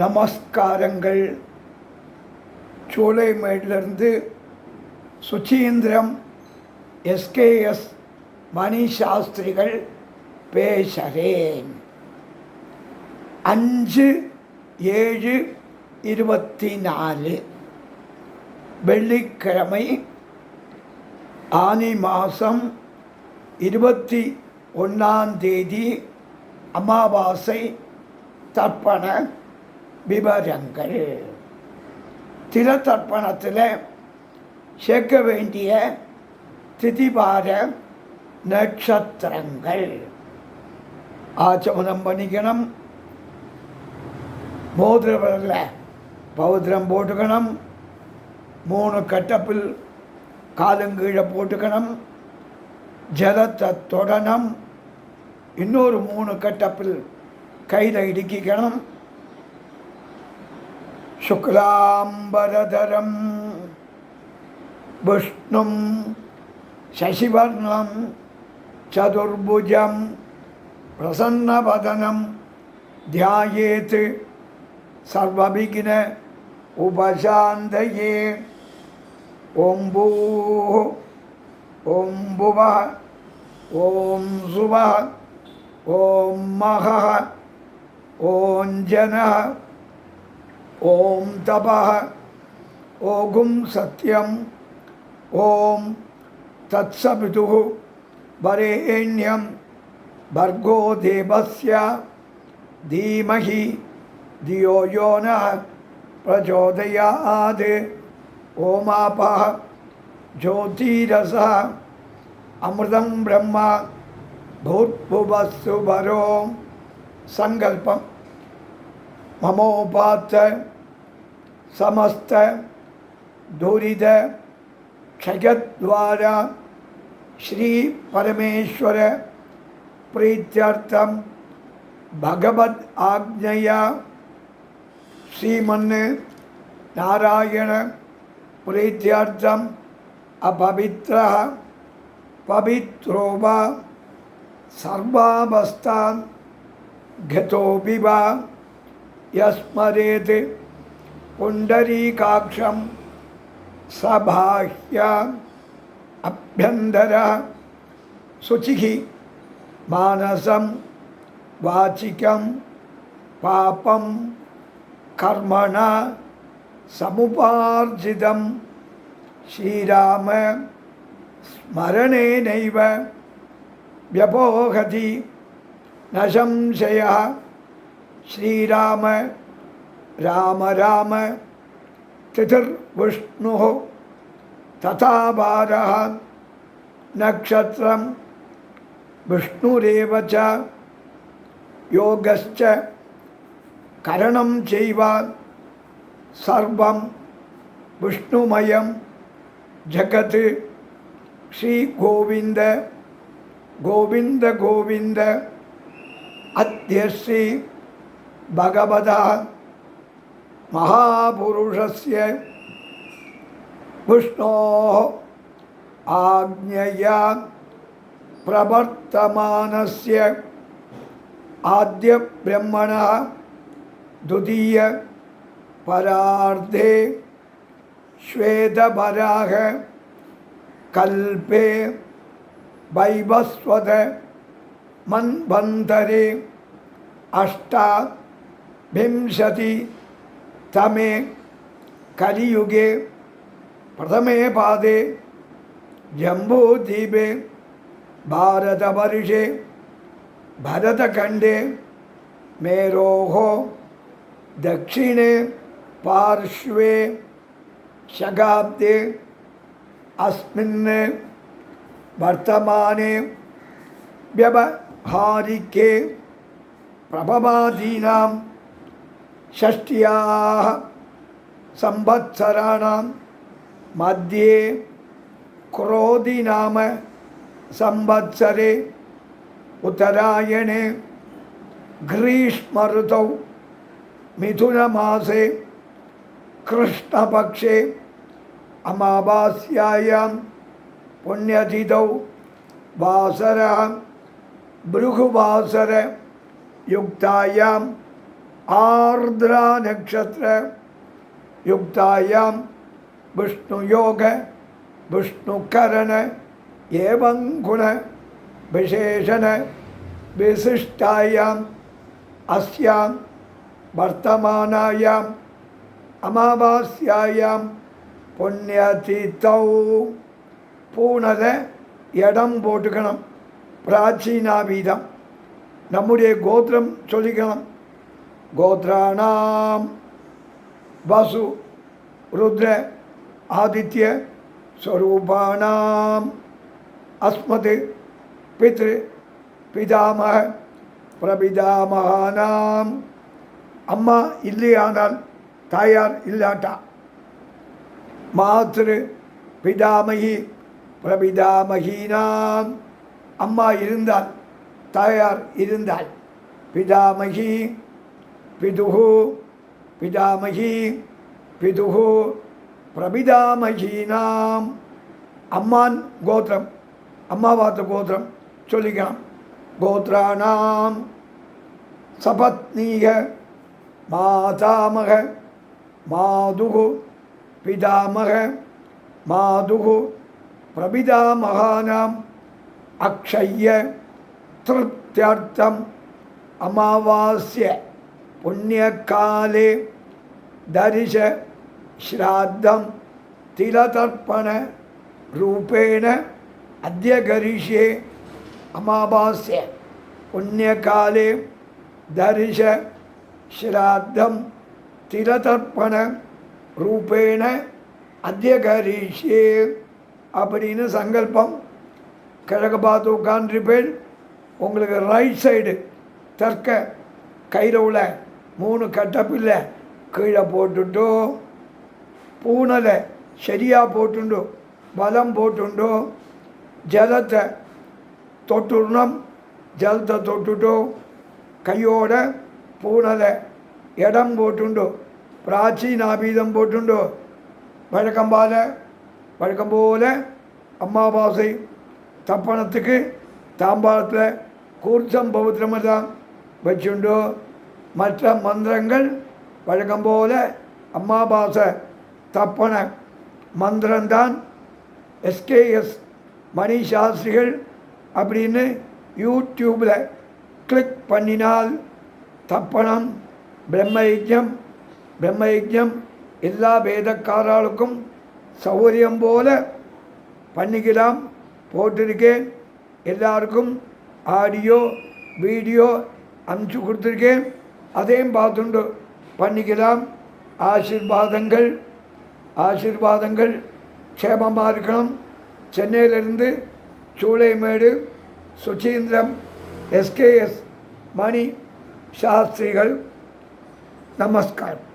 நமஸ்காரங்கள். சோலைமேடிலிருந்து சுச்சீந்திரம் எஸ்கேஎஸ் மணி சாஸ்திரிகள் பேசுகிறேன். 5/7/24 வெள்ளிக்கிழமை, ஆனி மாதம் 21 அமாவாசை. தர்ப்பண விவரங்கள். திலதர்ப்பணத்தில் சேர்க்க வேண்டிய திதிவார நட்சத்திரங்கள். ஆச்சமனம் பண்ணிக்கணும். மோதிரவரில் பௌத்திரம் போட்டுக்கணும். 3 கட்டப்பில் காலங்கீழே போட்டுக்கணும். ஜலத்தை தொடணும். இன்னொரு 3 கட்டப்பில் கையில் இடுக்கிக்கணும். சுக்லாம்பரதரம் விஷ்ணும் சசிவர்ணம் சதுர்புஜம் பிரசன்னவதனம் தியாயேத் சர்வவிக்ன உபசாந்தயே. ஓம் பூः ஓம் புவः ஓம் சுவः ஓம் மகः ஓம் ஜனः ஓம் தபः ஓகும் சத்யம் ஓம் தத்சவிதுः வரேண்யம் भर्गो देवस्य धीमहि धियो यो नः प्रचोदयात्. ओमापः ज्योतिरसः अमृतं ब्रह्म भूर्भुवस्सु वरो. संकल्पं ममोपात्त समस्त दुरित क्षयद्वारा श्री परमेश्वर प्रीत्यर्थम भगवद आज्ञया श्रीमन् नारायण प्रीत्यर्थम अपवित्रः पवित्रो वा सर्वावस्थान् गतोऽपि वा यस्मरेत् पुण्डरीकाक्षं सबाह्य अभ्यन्तरः शुचिः मानसं वाचिकं पापं कर्मणा समुपार्जितं श्रीराम स्मरणेनैव व्यपोहति न संशयः. श्रीराम राम राम तिथिर्विष्णुः तथा वारः नक्षत्रं विष्णुरेव च योगश्च करणं चैव सर्वं विष्णुमयं जगत्. श्री गोविंद गोविंद गोविंद. अद्य श्री भगवतः महापुरुषस्य विष्णोः आज्ञया प्रवर्तमानस्य आद्य ब्रह्मणः द्वितीय परार्धे श्वेतवराह कल्पे वैवस्वत मन्वन्तरे अष्टाविंशतितमे कलियुगे प्रथमे पादे जम्बूद्वीपे भारतवर्षे भरतखण्डे मेरोः दक्षिणे पार्श्वे शताब्दे अस्मिन् वर्तमाने व्यवहारिके प्रभवादीनां षष्ट्याः संवत्सराणां मध्ये क्रोधि नाम संवत्सरे उत्तरायणे ग्रीष्म ऋतौ मिथुनमासे कृष्णपक्षे अमावास्यायां पुण्यतिथौ वासरः भृगुवासर युक्तायां आर्द्रा नक्षत्र युक्तायां विष्णुयोग विष्णुकरण एवं गुण विशेषण विशिष्टायां अस्यां वर्तमानायां अमावास्यायां पुण्यतिथौ பூனத இடம் போட்டுக்கணும். பிராச்சீனாபீதம் நம்முடைய கோத்திரம் சொல்லிக்கணும். கோத்ராணாம் வசு ருத்ர ஆதித்ய ஸ்வரூபாணாம் அஸ்மது பித்ரு பிதாமக பிரபிதாமகானாம். அம்மா இல்லையானால் தாயார் இல்லாட்டா மாத்ரு பிதாமகி பிரபிதாமகீனாம். அம்மா இருந்தால் தாயார் இருந்தால் பிதாமகி பிதுகு பிதாமகி பிதுகு பிரபிதாமகீனாம். அம்மான் கோத்திரம் அம்மாவாத்த கோத்திரம் சொல்லிக்கலாம். கோத்ராணாம் சபத்னீக மாதாமக மாதுகு பிதாமக மாதுகு பிரபிதாமகானாம் அக்ஷய்ய திருப்தியர்த்தம் அமாவாஸ்ய புண்ணியகாலே தரிச ஸ்ராத்தம் திலதர்ப்பண ரூபேண அத்ய கரிஷ்யே. அமாவாஸ்ய புண்ணியகாலே தரிச ஸ்ராத்தம் திலதர்ப்பண ரூபேண அத்ய கரிஷ்யே அப்படின்னு சங்கல்பம். கிழக்கு பார்த்து உட்காந்துருப்பேன். உங்களுக்கு ரைட் சைடு தெற்க கையில் உள்ள 3 கட்டப்பில்லை கீழே போட்டுட்டோ பூனலை சரியாக போட்டுண்டோ பலம் போட்டுண்டோ ஜலத்தை தொட்டுடணும். ஜலத்தை தொட்டுட்டோ கையோட பூனலை இடம் போட்டுண்டோ பிராச்சீனாபீதம் போட்டுண்டோ வழக்கம் போல் அமாவாசை தப்பணத்துக்கு தாம்பாளத்தில் கூர்ச்சம் பவித்திரமெல்லாம் வச்சுண்டோ. மற்ற மந்திரங்கள் வழக்கம் போல் அமாவாசை தப்பண மந்திரம்தான். எஸ்கேஎஸ் மணி சாஸ்திரிகள் அப்படின்னு யூடியூப்பில் கிளிக் பண்ணினால் தப்பணம் பிரம்மயஜம் எல்லா வேதக்காரர்களுக்கும் சௌகரியம் போல பண்ணிக்கலாம். போட்டிருக்கேன். எல்லாருக்கும் ஆடியோ வீடியோ அனுப்பிச்சு கொடுத்துருக்கேன். அதையும் பார்த்துண்டு பண்ணிக்கலாம். ஆசீர்வாதங்கள் க்ஷேமமாக இருக்கணும். சென்னையிலிருந்து சூளைமேடு சுசீந்திரம் எஸ்கேஎஸ் மணி சாஸ்திரிகள். நமஸ்காரம்.